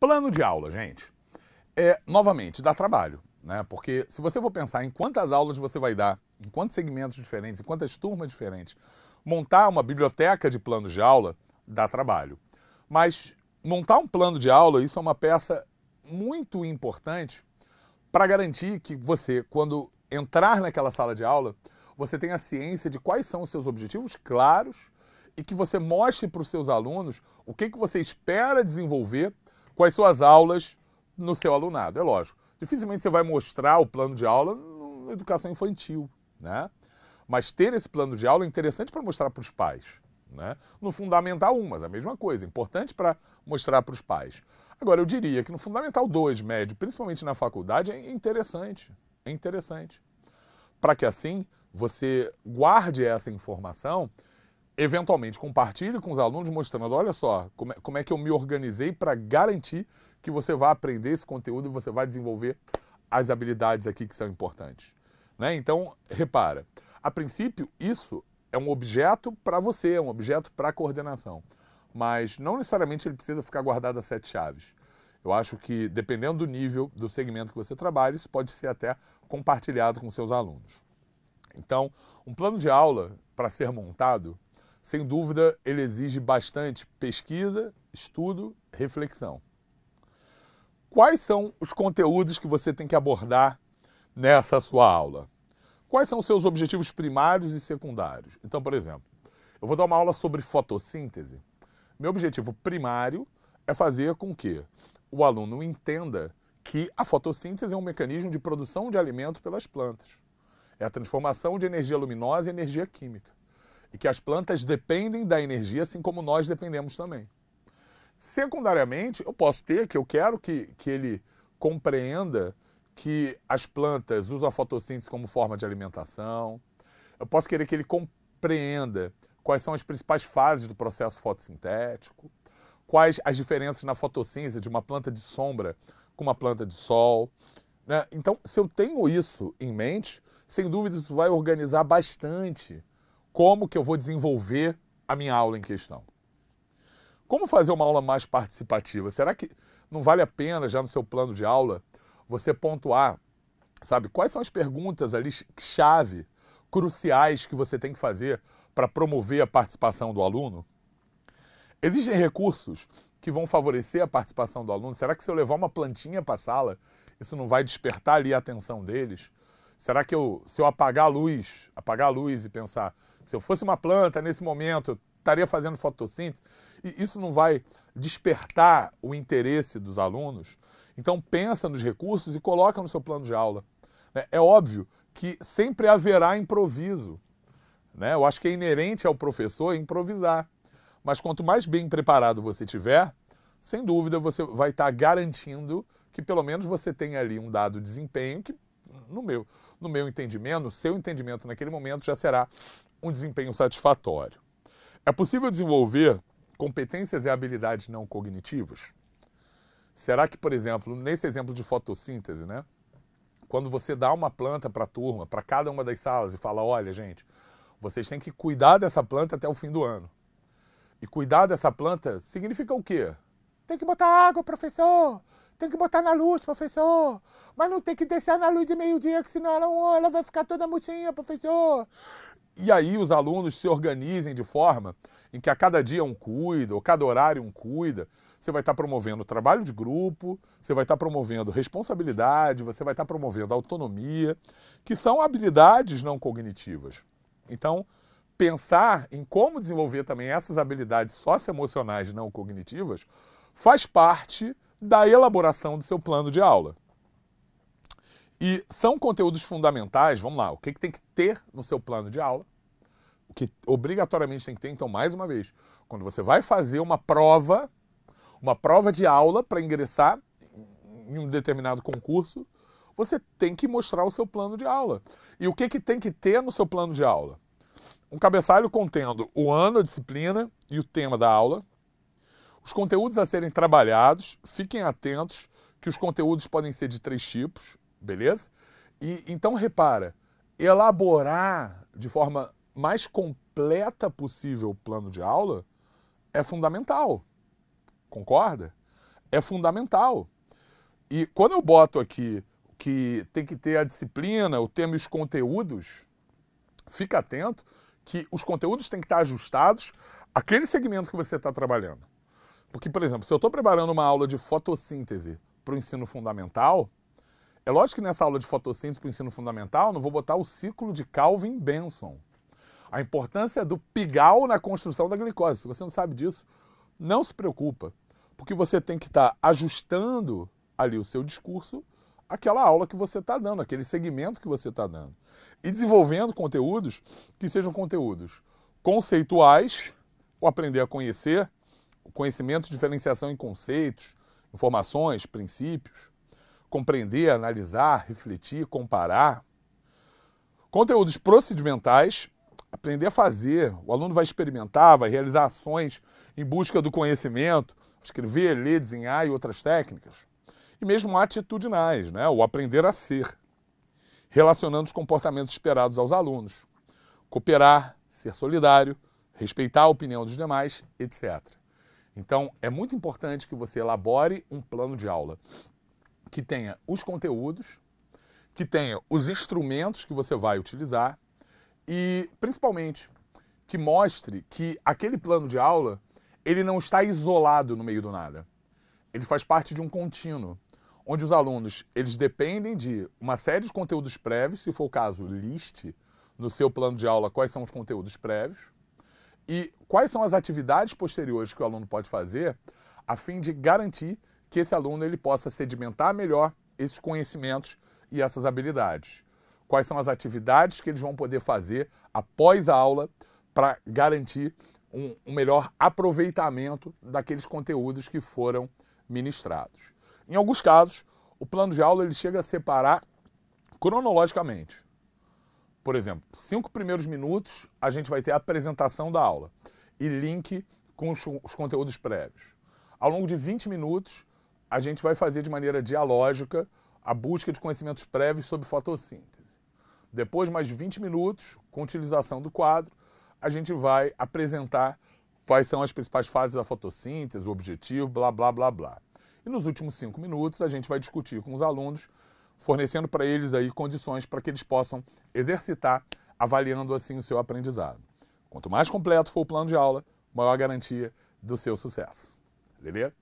Plano de aula, gente, novamente, dá trabalho, né? Porque se você for pensar em quantas aulas você vai dar, em quantos segmentos diferentes, em quantas turmas diferentes, montar uma biblioteca de planos de aula dá trabalho. Mas montar um plano de aula, isso é uma peça muito importante para garantir que você, quando entrar naquela sala de aula, você tenha ciência de quais são os seus objetivos claros e que você mostre para os seus alunos o que você espera desenvolver com as suas aulas no seu alunado. É lógico, dificilmente você vai mostrar o plano de aula na educação infantil, né? Mas ter esse plano de aula é interessante para mostrar para os pais, né? No Fundamental 1, mas a mesma coisa, importante para mostrar para os pais. Agora, eu diria que no Fundamental 2, médio, principalmente na faculdade, é interessante. É interessante. Para que assim você guarde essa informação, eventualmente compartilhe com os alunos, mostrando, olha só, como é que eu me organizei para garantir que você vai aprender esse conteúdo e você vai desenvolver as habilidades aqui que são importantes, né? Então, repara, a princípio, isso é um objeto para você, é um objeto para a coordenação, mas não necessariamente ele precisa ficar guardado a 7 chaves. Eu acho que, dependendo do nível, do segmento que você trabalha, isso pode ser até compartilhado com seus alunos. Então, um plano de aula, para ser montado, sem dúvida, ele exige bastante pesquisa, estudo, reflexão. Quais são os conteúdos que você tem que abordar nessa sua aula? Quais são os seus objetivos primários e secundários? Então, por exemplo, eu vou dar uma aula sobre fotossíntese. Meu objetivo primário é fazer com que o aluno entenda que a fotossíntese é um mecanismo de produção de alimento pelas plantas. É a transformação de energia luminosa em energia química. E que as plantas dependem da energia, assim como nós dependemos também. Secundariamente, eu posso ter que eu quero que ele compreenda que as plantas usam a fotossíntese como forma de alimentação. Eu posso querer que ele compreenda quais são as principais fases do processo fotossintético, quais as diferenças na fotossíntese de uma planta de sombra com uma planta de sol, né? Então, se eu tenho isso em mente, sem dúvida isso vai organizar bastante como que eu vou desenvolver a minha aula em questão. Como fazer uma aula mais participativa? Será que não vale a pena, já no seu plano de aula, você pontuar, sabe, quais são as perguntas ali chave, cruciais que você tem que fazer para promover a participação do aluno? Existem recursos que vão favorecer a participação do aluno? Será que se eu levar uma plantinha para a sala, isso não vai despertar ali a atenção deles? Será que se eu apagar a luz e pensar, se eu fosse uma planta nesse momento, eu estaria fazendo fotossíntese? E isso não vai despertar o interesse dos alunos? Então pensa nos recursos e coloca no seu plano de aula. É óbvio que sempre haverá improviso, né? Eu acho que é inerente ao professor improvisar. Mas quanto mais bem preparado você tiver, sem dúvida você vai estar garantindo que pelo menos você tenha ali um dado desempenho que, no meu entendimento, no seu entendimento naquele momento, já será um desempenho satisfatório. É possível desenvolver competências e habilidades não cognitivas? Será que, por exemplo, nesse exemplo de fotossíntese, né? Quando você dá uma planta para a turma, para cada uma das salas e fala, olha, gente, vocês têm que cuidar dessa planta até o fim do ano. E cuidar dessa planta significa o quê? Tem que botar água, professor. Tem que botar na luz, professor. Mas não tem que deixar na luz de meio-dia, que senão ela vai ficar toda murchinha, professor. E aí os alunos se organizem de forma em que a cada dia um cuida, ou cada horário um cuida. Você vai estar promovendo trabalho de grupo, você vai estar promovendo responsabilidade, você vai estar promovendo autonomia, que são habilidades não cognitivas. Então, pensar em como desenvolver também essas habilidades socioemocionais não cognitivas faz parte da elaboração do seu plano de aula. E são conteúdos fundamentais, vamos lá, o que tem que ter no seu plano de aula? O que obrigatoriamente tem que ter, então, mais uma vez, quando você vai fazer uma prova de aula para ingressar em um determinado concurso, você tem que mostrar o seu plano de aula. E o que tem que ter no seu plano de aula? Um cabeçalho contendo o ano, a disciplina e o tema da aula, os conteúdos a serem trabalhados, fiquem atentos que os conteúdos podem ser de 3 tipos, beleza? E então repara, elaborar de forma mais completa possível o plano de aula é fundamental, concorda? é fundamental. E quando eu boto aqui que tem que ter a disciplina, o tema e os conteúdos, fica atento que os conteúdos têm que estar ajustados àquele segmento que você está trabalhando. Porque, por exemplo, se eu estou preparando uma aula de fotossíntese para o ensino fundamental, é lógico que nessa aula de fotossíntese para o ensino fundamental eu não vou botar o ciclo de Calvin-Benson. A importância do pigal na construção da glicose. Se você não sabe disso, não se preocupa. Porque você tem que estar ajustando ali o seu discurso àquela aula que você está dando, aquele segmento que você está dando. E desenvolvendo conteúdos que sejam conteúdos conceituais, o aprender a conhecer, o conhecimento, diferenciação em conceitos, informações, princípios, compreender, analisar, refletir, comparar. Conteúdos procedimentais, aprender a fazer. O aluno vai experimentar, vai realizar ações em busca do conhecimento, escrever, ler, desenhar e outras técnicas. E mesmo atitudinais, né? O aprender a ser, relacionando os comportamentos esperados aos alunos. Cooperar, ser solidário, respeitar a opinião dos demais, etc. Então, é muito importante que você elabore um plano de aula que tenha os conteúdos, que tenha os instrumentos que você vai utilizar e, principalmente, que mostre que aquele plano de aula ele não está isolado no meio do nada. Ele faz parte de um contínuo, onde os alunos eles dependem de uma série de conteúdos prévios, se for o caso, liste no seu plano de aula quais são os conteúdos prévios e quais são as atividades posteriores que o aluno pode fazer a fim de garantir que esse aluno ele possa sedimentar melhor esses conhecimentos e essas habilidades. Quais são as atividades que eles vão poder fazer após a aula para garantir um melhor aproveitamento daqueles conteúdos que foram ministrados. Em alguns casos, o plano de aula ele chega a separar cronologicamente. Por exemplo, 5 primeiros minutos a gente vai ter a apresentação da aula e link com os conteúdos prévios. Ao longo de 20 minutos, a gente vai fazer de maneira dialógica a busca de conhecimentos prévios sobre fotossíntese. Depois, mais 20 minutos, com utilização do quadro, a gente vai apresentar quais são as principais fases da fotossíntese, o objetivo, blá, blá, blá, blá. E nos últimos 5 minutos, a gente vai discutir com os alunos, fornecendo para eles aí condições para que eles possam exercitar, avaliando assim o seu aprendizado. Quanto mais completo for o plano de aula, maior a garantia do seu sucesso. Beleza?